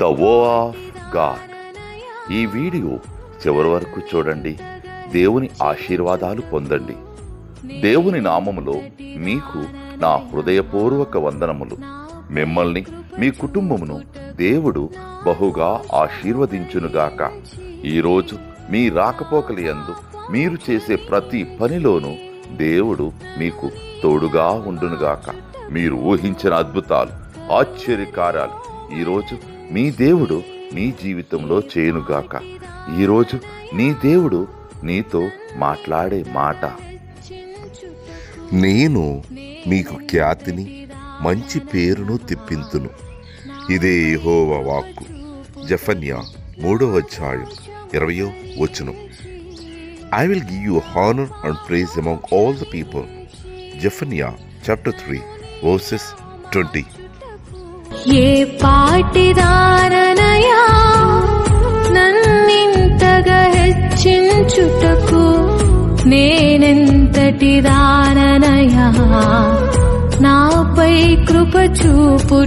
The వో of God. ఈ video చివరి వరకు చూడండి. దేవుని ఆశీర్వాదాలు పొందండి. దేవుని నామములో మీకు నా హృదయపూర్వక వందనములు. మిమ్మల్ని మీ కుటుంబమును దేవుడు బహుగా ఆశీర్వదించునుగాక. ఈరోజు మీ రాకపోకల యందు మీరు చేసే ప్రతి పనిలోనూ దేవుడు మీకు తోడుగా ఉండునుగాక. మీరు ఊహించిన అద్భుతాలు, ఆశ్చర్యకార్యాలు ఈరోజు మీ దేవుడు నీ జీవితంలో చేయునుగాక. ఈరోజు నీ దేవుడు నీతో మాట్లాడే మాట, నేను మీకు ఖ్యాతిని మంచి పేరును తెప్పింతును. ఇదే యెహోవా వాక్కు. జెఫన్యా 3:20. I will give you honor and praise among all the people. Zephaniah chapter 3:20. ఏ పాటిదాననయా నన్నింతగా హెచ్చించుటకు, నేనెంతటి దాననయా నాపై కృప చూపు.